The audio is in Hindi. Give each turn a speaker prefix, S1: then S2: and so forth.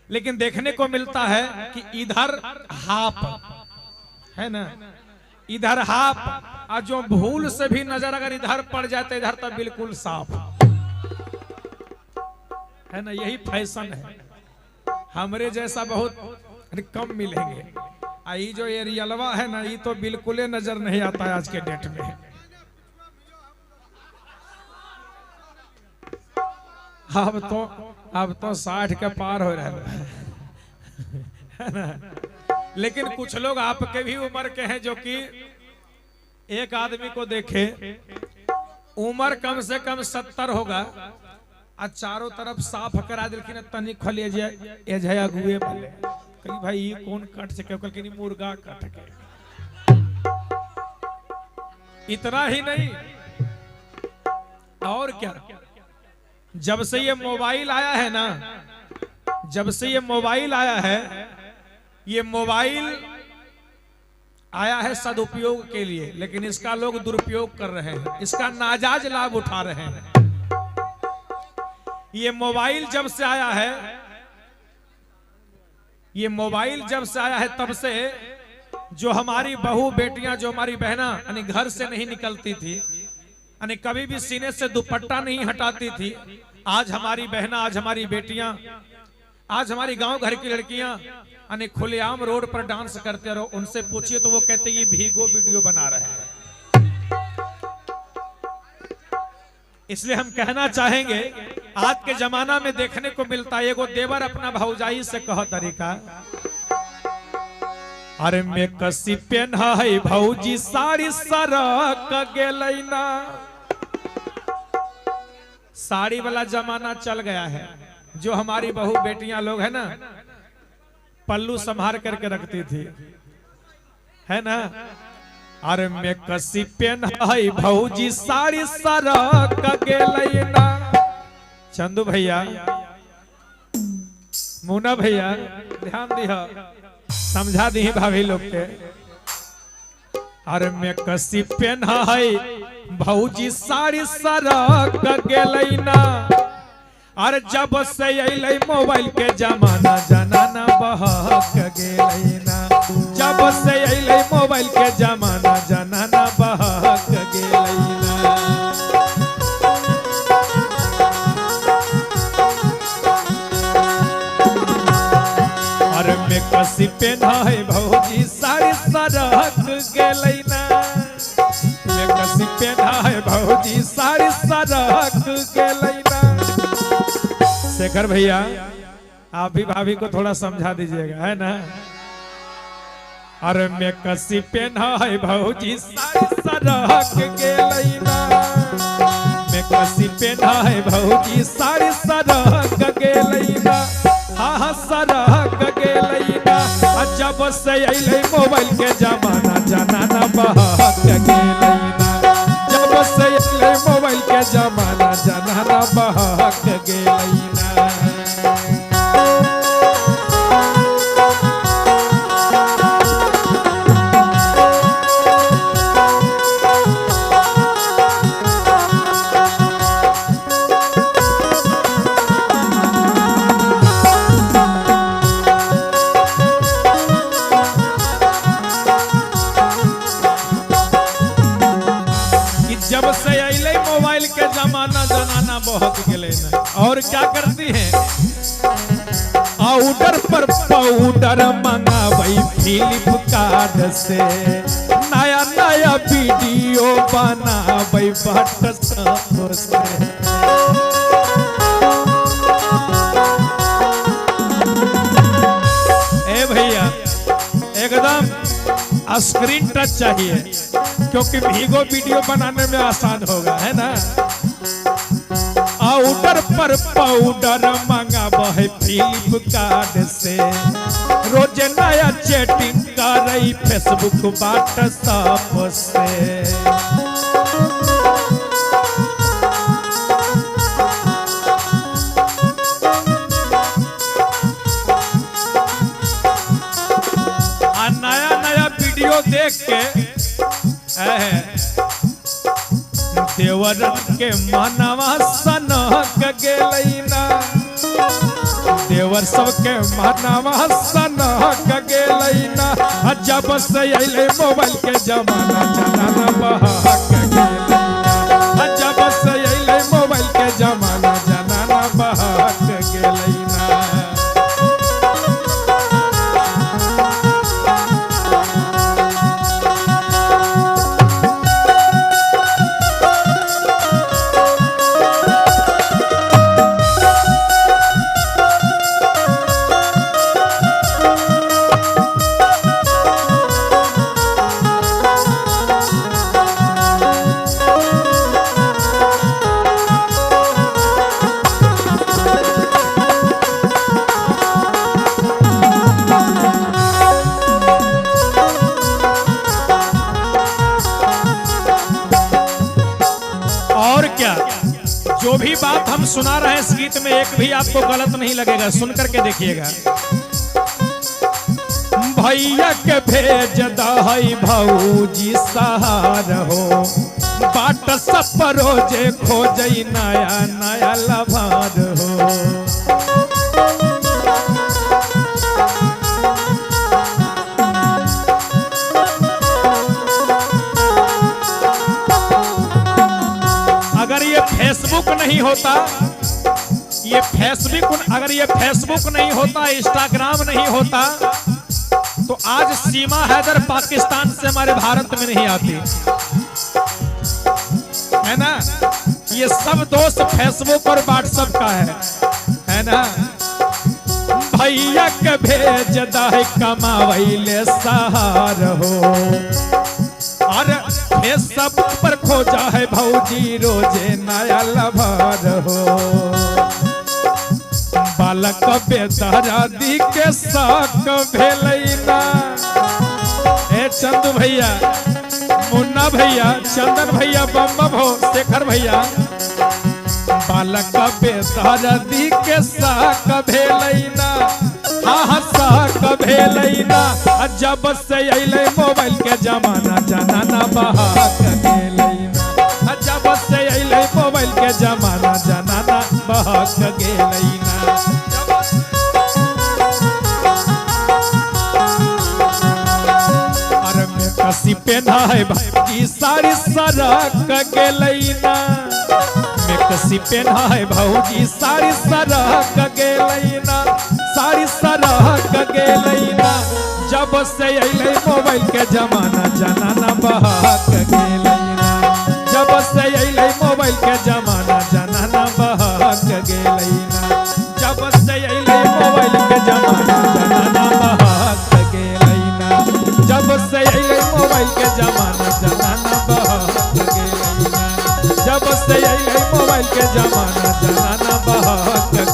S1: लेकिन देखने को मिलता है कि इधर हाफ है ना, इधर हाफ, और जो भूल से भी नजर अगर इधर पड़ जाए तो इधर तो बिल्कुल साफ है ना। यही फैशन है, हमरे जैसा बहुत कम मिलेंगे। आई जो ये रियलवा है ना, ये तो बिल्कुल नजर नहीं आता है आज के डेट में। अब तो 60 के पार हो रहा है ना। लेकिन कुछ लोग आपके भी उम्र के हैं जो कि एक आदमी को देखे उम्र कम से कम 70 होगा और चारों तरफ साफ करा दिलखिन तनी खले जे अगुए बोले कहीं भाई ये कौन कट सके कल मुर्गा कट के। इतना ही नहीं और क्या, जब से ये मोबाइल आया है ना, जब से ये मोबाइल आया है, ये मोबाइल आया है सदुपयोग के लिए, लेकिन इसका लोग दुरुपयोग कर रहे हैं, इसका नाजायज लाभ उठा रहे हैं। ये मोबाइल जब से आया है, ये मोबाइल जब से आया है तब से जो हमारी बहू बेटियां, जो हमारी बहना यानी घर से नहीं निकलती थी, यानी कभी भी सीने से दुपट्टा नहीं हटाती थी, आज हमारी बहना, आज हमारी बेटियां, आज हमारी गांव घर की लड़कियां यानी खुलेआम रोड पर डांस करते रहो, उनसे पूछिए तो वो कहते ये भीगो वीडियो बना रहे हैं। इसलिए हम कहना चाहेंगे आज के जमाना में देखने को मिलता है एगो देवर अपना भौजाई से कह तरीका, अरे मैं कसी पेन्हा है भौजी साड़ी सरक गेलै ना। साड़ी वाला जमाना चल गया है, जो हमारी बहू बेटियां लोग है ना पल्लू संभार करके रखती थी, है ना। अरे मैं कसी पेन्हा है भौजी साड़ी सरक गेलै ना। चंदू भैया, मुन्ना भैया, ध्यान दिया, समझा दी भाभी लोग के। अरे मैं कसी पेन्हा है भौजी साड़ी सरक गेलै ना। अरे जब से अइलै मोबाइल के जमाना जनाना बहक गेलै ना। जब से अइलै मोबाइल के जमाना जनाना बहक गेलै ना। अरे मैं कसी पेन्हा है भौजी साड़ी सरक गेलै ना। मैं कसी पेन्हा है भौजी साड़ी सरक गेलै ना। शेखर भैया, आप भी भाभी को थोड़ा समझा दीजिएगा, है ना। अरे मैं कसी पेन्हा है भौजी साड़ी सरक गेलै ना। मैं कसी पेन्हा है भौजी साड़ी सरक गेलै ना। हाँ हाँ सरक गेलै ना। जब से अइलै मोबाइल के जमाना जनाना बहक गेलै ना। जब से अइलै मोबाइल के जमाना जनाना बहक गेलै ना। जब से अइलै मोबाइल के जमाना जनाना बहक गेलै ना। और क्या करती हैं, आउटर पर पाउडर मंगावै फ्लिपकार्ट से। नया नया वीडियो बनावै व्हाट्सएप से। ए भैया, एकदम स्क्रीन टच चाहिए, क्योंकि भीगो वीडियो बनाने में आसान होगा, है ना। आउटर पर पाउडर मंगावा है फ्लिपकार्ट से। रोज नया चैटिंग करई फेसबुक व्हाट्सएप से। नया नया वीडियो देख के देवरन के मनवा सनक गेलै ना। देवर सबके मानवा सनक गेलैना जब से अइले मोबाइल के जमाना जनाना बहक गेलैना जब से अइले मोबाइल के जमाना जनाना बहक गेलैना। और क्या, जो भी बात हम सुना रहे हैं इस गीत में एक भी आपको गलत नहीं लगेगा, सुन करके देखिएगा। भैया के भेज दहई भौजी सहार हो बाट सब रोजे खोजई नया नया लभार हो। अगर ये फेसबुक नहीं होता, अगर ये फेसबुक नहीं होता, इंस्टाग्राम नहीं होता, तो आज सीमा हैदर पाकिस्तान से हमारे भारत में नहीं आती, है ना। ये सब दोस्त फेसबुक और व्हाट्सएप का है ना। भैया के भेज दे कमावैले सहार हो और सब पर खोजा है भौजी रोजे नया लभार हो। बालक बेदरादी के साक भेलैना ए चंदू भैया, मुन्ना भैया, चंदन भैया, बम हो, शेखर भैया। बालक बेदरादी के साक भेलैना हाँ साक भेलैना जब से अइले मोबाइल के जमाना जनाना बहक गेलैना जब से अइले मोबाइल के जमाना जनाना बहक गेलैना। अरे में कसी पेना है भाई साड़ी सरक गेलैना में कसी पेना है भौजी साड़ी सरक गेलैना साड़ी सरक गेलैना जब से अइले मोबाइल के जमाना जनाना बहक गेलैना जब से अइले मोबाइल के जमाना जनाना बहक गेलैना जब से अइले मोबाइल के जमाना जनाना बहक गेलैना जब से अइले मोबाइल के जमाना जनाना बहक गेलैना जब से अइले मोबाइल के जमाना जनाना बहक